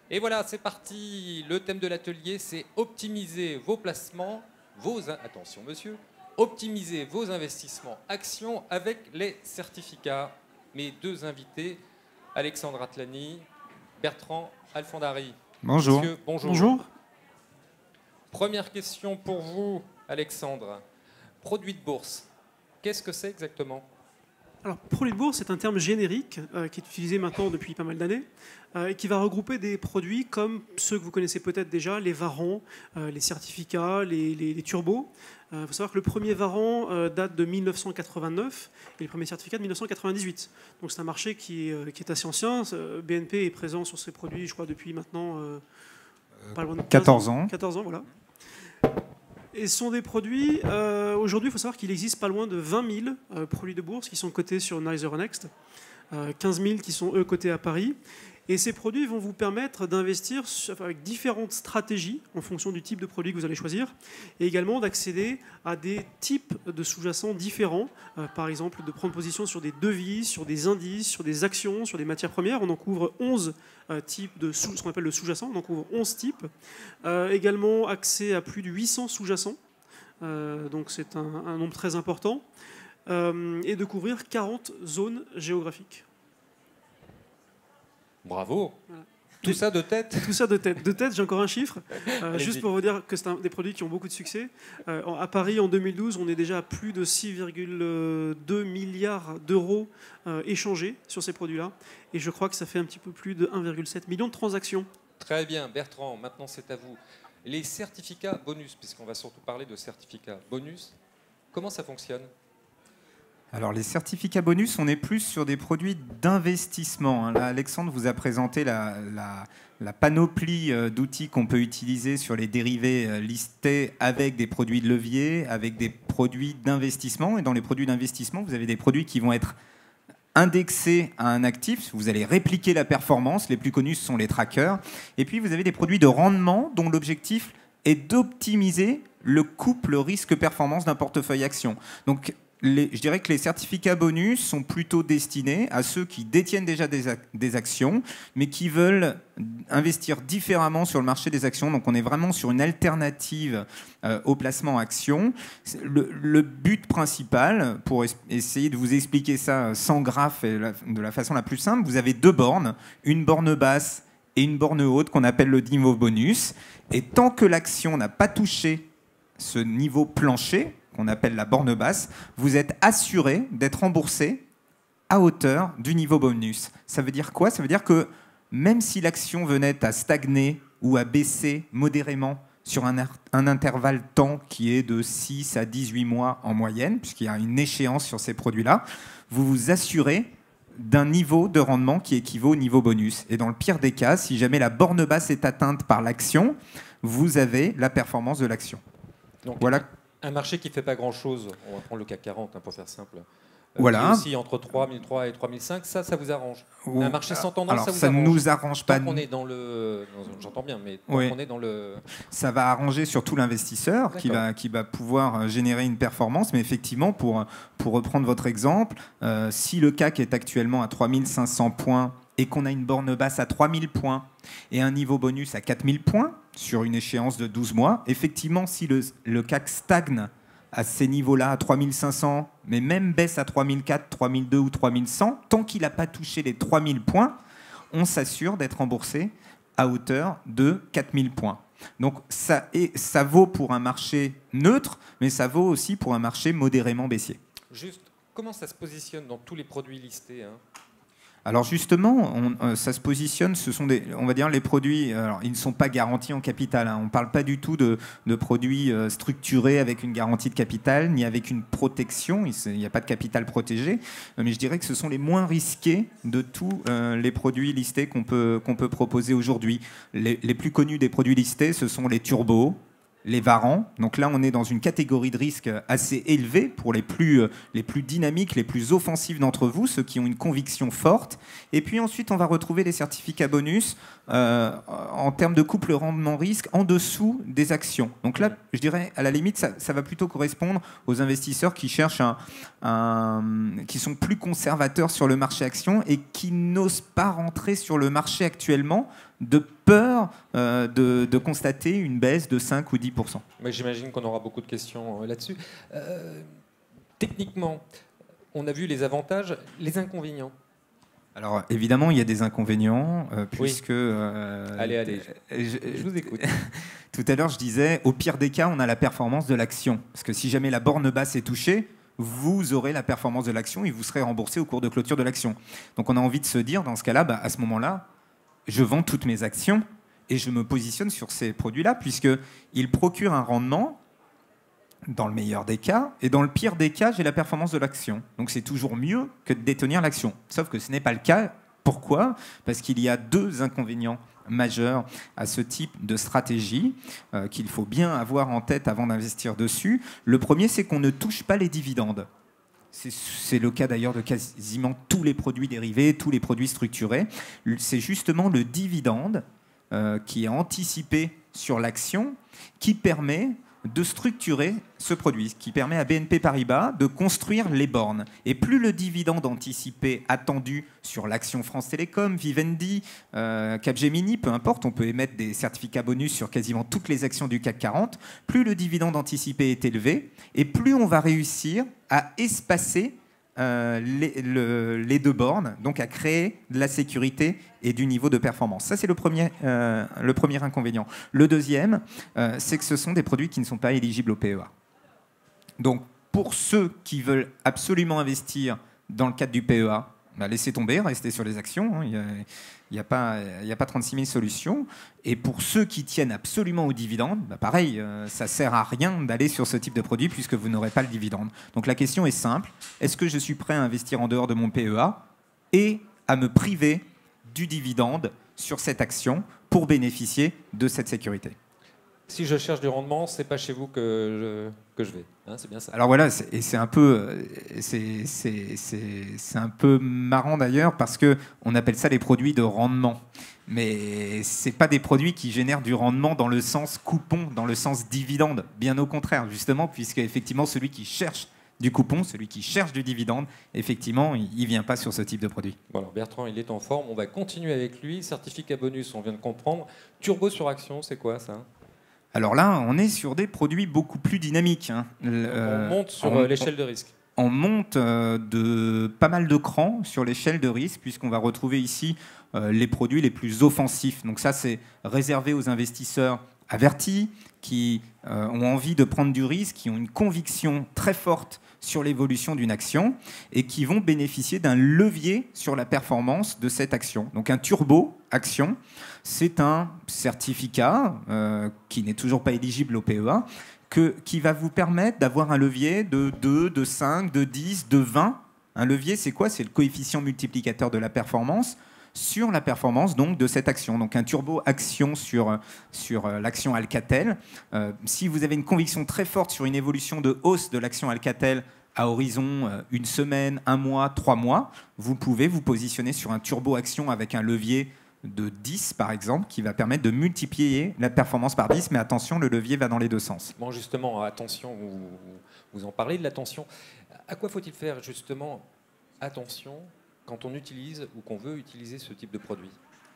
Et voilà, c'est parti. Le thème de l'atelier, c'est optimiser vos placements, attention monsieur, optimiser vos investissements actions avec les certificats. Mes deux invités, Alexandre Atlani, Bertrand Alfandari. Bonjour. Messieurs, bonjour. Bonjour. Première question pour vous, Alexandre. Produit de bourse, qu'est-ce que c'est exactement ? Alors, produit de bourse, c'est un terme générique qui est utilisé maintenant depuis pas mal d'années et qui va regrouper des produits comme ceux que vous connaissez peut-être déjà, les varants, les certificats, les turbos. Il faut savoir que le premier varant date de 1989 et le premier certificat de 1998. Donc c'est un marché qui est assez ancien. BNP est présent sur ces produits, je crois, depuis maintenant pas loin de 14 ans. 14 ans, voilà. Et ce sont des produits, aujourd'hui il faut savoir qu'il existe pas loin de 20 000 produits de bourse qui sont cotés sur Euronext, 15 000 qui sont eux cotés à Paris. Et ces produits vont vous permettre d'investir avec différentes stratégies en fonction du type de produit que vous allez choisir, et également d'accéder à des types de sous-jacents différents, par exemple de prendre position sur des devises, sur des indices, sur des actions, sur des matières premières. On en couvre 11 types de ce qu'on appelle le sous-jacent, on en couvre 11 types. Également accès à plus de 800 sous-jacents, donc c'est un nombre très important, et de couvrir 40 zones géographiques. Bravo. Voilà. Tout ça de tête? Tout ça de tête. De tête, j'ai encore un chiffre. Juste pour vous dire que c'est des produits qui ont beaucoup de succès. À Paris, en 2012, on est déjà à plus de 6,2 milliards d'euros échangés sur ces produits-là. Et je crois que ça fait un petit peu plus de 1,7 million de transactions. Très bien. Bertrand, maintenant c'est à vous. Les certificats bonus, puisqu'on va surtout parler de certificats bonus, comment ça fonctionne ? Alors les certificats bonus, on est plus sur des produits d'investissement. Là, Alexandre vous a présenté la panoplie d'outils qu'on peut utiliser sur les dérivés listés avec des produits de levier, avec des produits d'investissement. Et dans les produits d'investissement, vous avez des produits qui vont être indexés à un actif. Vous allez répliquer la performance. Les plus connus sont les trackers. Et puis vous avez des produits de rendement dont l'objectif est d'optimiser le couple risque-performance d'un portefeuille action. Donc je dirais que les certificats bonus sont plutôt destinés à ceux qui détiennent déjà des actions, mais qui veulent investir différemment sur le marché des actions. Donc on est vraiment sur une alternative au placement actions. Le but principal, pour essayer de vous expliquer ça sans graphe et de la façon la plus simple, vous avez deux bornes, une borne basse et une borne haute qu'on appelle le niveau bonus. Et tant que l'action n'a pas touché ce niveau plancher, qu'on appelle la borne basse, vous êtes assuré d'être remboursé à hauteur du niveau bonus. Ça veut dire quoi ? Ça veut dire que même si l'action venait à stagner ou à baisser modérément sur un intervalle temps qui est de 6 à 18 mois en moyenne, puisqu'il y a une échéance sur ces produits-là, vous vous assurez d'un niveau de rendement qui équivaut au niveau bonus. Et dans le pire des cas, si jamais la borne basse est atteinte par l'action, vous avez la performance de l'action. Donc, voilà. Un marché qui ne fait pas grand-chose, on va prendre le CAC 40 pour faire simple, voilà. Aussi entre 3003 et 3005, ça vous arrange. Un marché sans tendance, alors, ça vous ça arrange. nous arrange pas. Tant qu'on est dans le... J'entends bien, mais tant oui. qu'on est dans le... Ça va arranger surtout l'investisseur qui va pouvoir générer une performance. Mais effectivement, pour reprendre votre exemple, si le CAC est actuellement à 3500 points et qu'on a une borne basse à 3000 points et un niveau bonus à 4000 points sur une échéance de 12 mois, effectivement, si le CAC stagne à ces niveaux-là, à 3500, mais même baisse à 3004, 3002 ou 3100, tant qu'il n'a pas touché les 3000 points, on s'assure d'être remboursé à hauteur de 4000 points. Donc ça vaut pour un marché neutre, mais ça vaut aussi pour un marché modérément baissier. Juste, comment ça se positionne dans tous les produits listés Alors justement, ça se positionne, ce sont on va dire les produits, alors ils ne sont pas garantis en capital. On ne parle pas du tout de produits structurés avec une garantie de capital, ni avec une protection, il n'y a pas de capital protégé, mais je dirais que ce sont les moins risqués de tous les produits listés qu'on peut proposer aujourd'hui. Les plus connus des produits listés, ce sont les turbos, les varants. Donc là, on est dans une catégorie de risque assez élevée pour les plus dynamiques, les plus offensifs d'entre vous, ceux qui ont une conviction forte. Et puis ensuite, on va retrouver les certificats bonus en termes de couple rendement-risque en dessous des actions. Donc là, je dirais, à la limite, ça va plutôt correspondre aux investisseurs qui cherchent qui sont plus conservateurs sur le marché action et qui n'osent pas rentrer sur le marché actuellement de peur de constater une baisse de 5 ou 10%. Mais j'imagine qu'on aura beaucoup de questions là-dessus. Techniquement, on a vu les avantages, les inconvénients. Alors évidemment, il y a des inconvénients, puisque... Allez, je vous écoute. Tout à l'heure, je disais, au pire des cas, on a la performance de l'action. Parce que si jamais la borne basse est touchée, vous aurez la performance de l'action et vous serez remboursé au cours de clôture de l'action. Donc on a envie de se dire, dans ce cas-là, à ce moment-là, je vends toutes mes actions et je me positionne sur ces produits-là, puisqu'ils procurent un rendement dans le meilleur des cas, et dans le pire des cas, j'ai la performance de l'action. Donc c'est toujours mieux que de détenir l'action. Sauf que ce n'est pas le cas. Pourquoi ? Parce qu'il y a 2 inconvénients majeurs à ce type de stratégie qu'il faut bien avoir en tête avant d'investir dessus. Le premier, c'est qu'on ne touche pas les dividendes. C'est le cas d'ailleurs de quasiment tous les produits dérivés, tous les produits structurés. C'est justement le dividende qui est anticipé sur l'action qui permet de structurer ce produit, ce qui permet à BNP Paribas de construire les bornes. Et plus le dividende anticipé attendu sur l'action France Télécom, Vivendi, Capgemini, peu importe, on peut émettre des certificats bonus sur quasiment toutes les actions du CAC 40, plus le dividende anticipé est élevé, et plus on va réussir à espacer les 2 bornes, donc à créer de la sécurité et du niveau de performance. Ça, c'est le premier inconvénient. Le deuxième, c'est que ce sont des produits qui ne sont pas éligibles au PEA. Donc, pour ceux qui veulent absolument investir dans le cadre du PEA, laissez tomber, restez sur les actions. Il n'y a pas 36 000 solutions. Et pour ceux qui tiennent absolument au dividende, pareil, ça ne sert à rien d'aller sur ce type de produit puisque vous n'aurez pas le dividende. Donc la question est simple. Est-ce que je suis prêt à investir en dehors de mon PEA et à me priver du dividende sur cette action pour bénéficier de cette sécurité ? Si je cherche du rendement, c'est pas chez vous que je vais. C'est bien ça. Alors voilà, c'est un peu marrant d'ailleurs parce que on appelle ça les produits de rendement. Mais c'est pas des produits qui génèrent du rendement dans le sens coupon, dans le sens dividende. Bien au contraire, justement, puisque effectivement celui qui cherche du coupon, celui qui cherche du dividende, effectivement, il vient pas sur ce type de produit. Bon, alors Bertrand, il est en forme. On va continuer avec lui. Certificat bonus, on vient de comprendre. Turbo sur action, c'est quoi ça ? Alors là, on est sur des produits beaucoup plus dynamiques. On monte sur l'échelle de risque. On monte de pas mal de crans sur l'échelle de risque, puisqu'on va retrouver ici les produits les plus offensifs. Donc ça, c'est réservé aux investisseurs avertis, qui ont envie de prendre du risque, qui ont une conviction très forte sur l'évolution d'une action et qui vont bénéficier d'un levier sur la performance de cette action. Donc un turbo action, c'est un certificat qui n'est toujours pas éligible au PEA, qui va vous permettre d'avoir un levier de 2, de 5, de 10, de 20. Un levier, c'est quoi ? C'est le coefficient multiplicateur de la performance sur la performance donc, de cette action. Donc un turbo action sur l'action Alcatel. Si vous avez une conviction très forte sur une évolution de hausse de l'action Alcatel à horizon 1 semaine, 1 mois, 3 mois, vous pouvez vous positionner sur un turbo action avec un levier de 10 par exemple, qui va permettre de multiplier la performance par 10, mais attention, le levier va dans les 2 sens. Bon, justement, attention, vous en parlez de l'attention. À quoi faut-il faire justement attention quand on utilise ou qu'on veut utiliser ce type de produit ?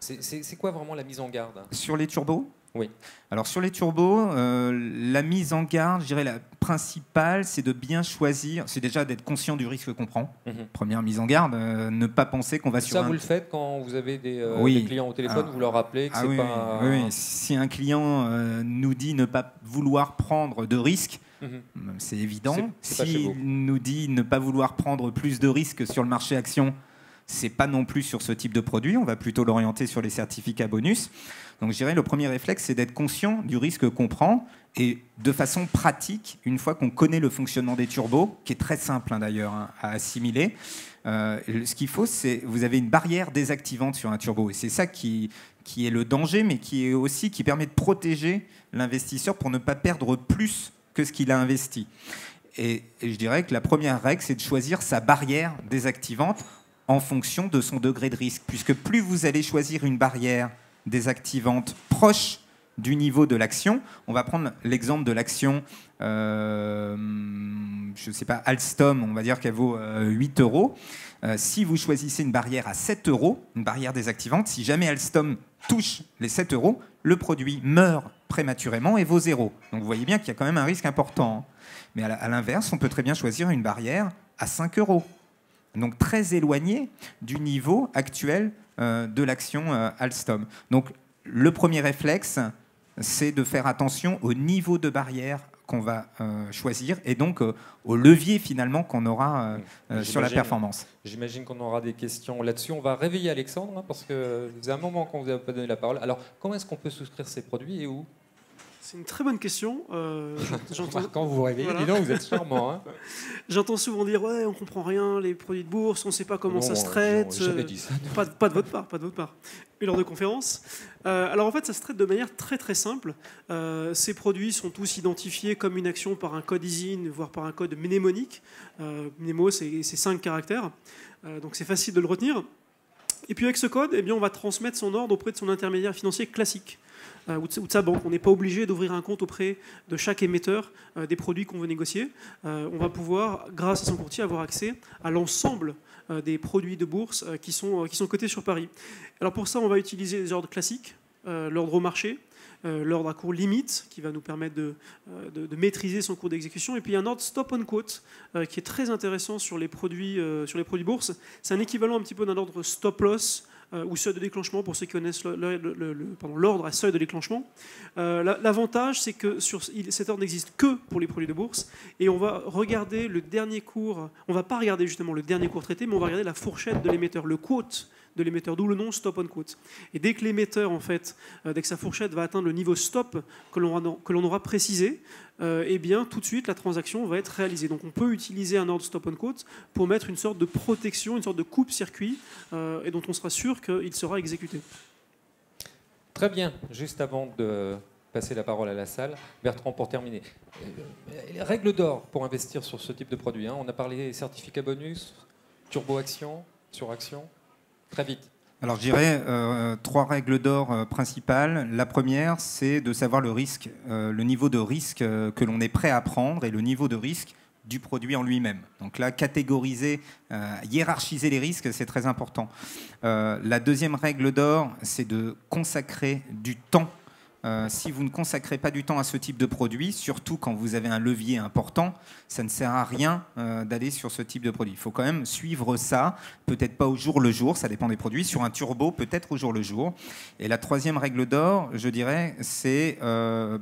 C'est quoi vraiment la mise en garde ? Sur les turbos ? Oui. Alors sur les turbos, la mise en garde, je dirais la principale, c'est de bien choisir, c'est déjà d'être conscient du risque qu'on prend. Première mise en garde, ne pas penser qu'on va sur vous le faites quand vous avez des clients au téléphone, vous leur rappelez que c'est pas... Oui, si un client nous dit ne pas vouloir prendre de risques, c'est évident. S'il nous dit ne pas vouloir prendre plus de risques sur le marché action, c'est pas non plus sur ce type de produit, on va plutôt l'orienter sur les certificats bonus. Donc je dirais le premier réflexe, c'est d'être conscient du risque qu'on prend et de façon pratique, une fois qu'on connaît le fonctionnement des turbos, qui est très simple d'ailleurs à assimiler, ce qu'il faut, c'est vous avez une barrière désactivante sur un turbo et c'est ça qui est le danger, mais qui permet de protéger l'investisseur pour ne pas perdre plus que ce qu'il a investi. Et je dirais que la première règle, c'est de choisir sa barrière désactivante en fonction de son degré de risque, puisque plus vous allez choisir une barrière désactivante proche du niveau de l'action, on va prendre l'exemple de l'action, je ne sais pas, Alstom, on va dire qu'elle vaut 8 €. Si vous choisissez une barrière à 7 €, une barrière désactivante, si jamais Alstom touche les 7 euros, le produit meurt prématurément et vaut 0. Donc vous voyez bien qu'il y a quand même un risque important. Mais à l'inverse, on peut très bien choisir une barrière à 5 euros. Donc très éloigné du niveau actuel de l'action Alstom. Donc le premier réflexe, c'est de faire attention au niveau de barrière qu'on va choisir et donc au levier finalement qu'on aura sur la performance. J'imagine qu'on aura des questions là-dessus. On va réveiller Alexandre parce que c'est un moment qu'on ne vous a pas donné la parole. Alors comment est-ce qu'on peut souscrire ces produits et où? C'est une très bonne question. Quand vous vous réveillez, dis donc, vous êtes charmant. Hein. J'entends souvent dire ouais, on comprend rien, les produits de bourse, on ne sait pas comment ça se traite. Jamais dit ça. Pas de votre part, pas de votre part. Une heure de conférence. Alors en fait, ça se traite de manière très très simple. Ces produits sont tous identifiés comme une action par un code ISIN, voire par un code mnémonique. Mnémo, c'est 5 caractères, donc c'est facile de le retenir. Et puis avec ce code, eh bien, on va transmettre son ordre auprès de son intermédiaire financier classique. Ou de sa banque. On n'est pas obligé d'ouvrir un compte auprès de chaque émetteur des produits qu'on veut négocier. On va pouvoir, grâce à son courtier, avoir accès à l'ensemble des produits de bourse qui sont cotés sur Paris. Alors pour ça, on va utiliser les ordres classiques, l'ordre au marché, l'ordre à cours limite, qui va nous permettre de maîtriser son cours d'exécution, et puis il y a un ordre stop on quote, qui est très intéressant sur les produits bourse. C'est un équivalent un petit peu d'un ordre stop loss, ou seuil de déclenchement, pour ceux qui connaissent l'ordre à seuil de déclenchement. L'avantage, c'est que cet ordre n'existe que pour les produits de bourse, et on va regarder le dernier cours, on ne va pas regarder justement le dernier cours traité, mais on va regarder la fourchette de l'émetteur, le quote de l'émetteur, d'où le nom stop on quote. Et dès que l'émetteur, en fait, dès que sa fourchette va atteindre le niveau stop que l'on aura précisé, eh bien, tout de suite, la transaction va être réalisée. Donc, on peut utiliser un ordre stop on quote pour mettre une sorte de protection, une sorte de coupe-circuit, et dont on sera sûr qu'il sera exécuté. Très bien. Juste avant de passer la parole à la salle, Bertrand, pour terminer. Les règles d'or pour investir sur ce type de produit. On a parlé certificat bonus, turbo-action, sur-action. Très vite. Alors je dirais 3 règles d'or principales. La première, c'est de savoir le risque, le niveau de risque que l'on est prêt à prendre et le niveau de risque du produit en lui-même. Donc là, catégoriser, hiérarchiser les risques, c'est très important. La deuxième règle d'or, c'est de consacrer du temps. Si vous ne consacrez pas du temps à ce type de produit, surtout quand vous avez un levier important, ça ne sert à rien d'aller sur ce type de produit. Il faut quand même suivre ça, peut-être pas au jour le jour, ça dépend des produits. Sur un turbo, peut-être au jour le jour. Et la troisième règle d'or, je dirais, c'est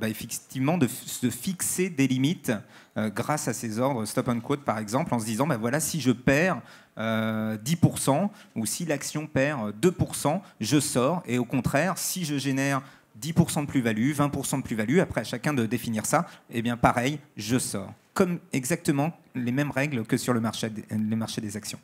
effectivement de fixer des limites grâce à ces ordres stop and quote, par exemple, en se disant, voilà, si je perds 10% ou si l'action perd 2%, je sors. Et au contraire, si je génère 10% de plus-value, 20% de plus-value, après à chacun de définir ça, eh bien pareil, je sors. Comme exactement les mêmes règles que sur le marché des actions.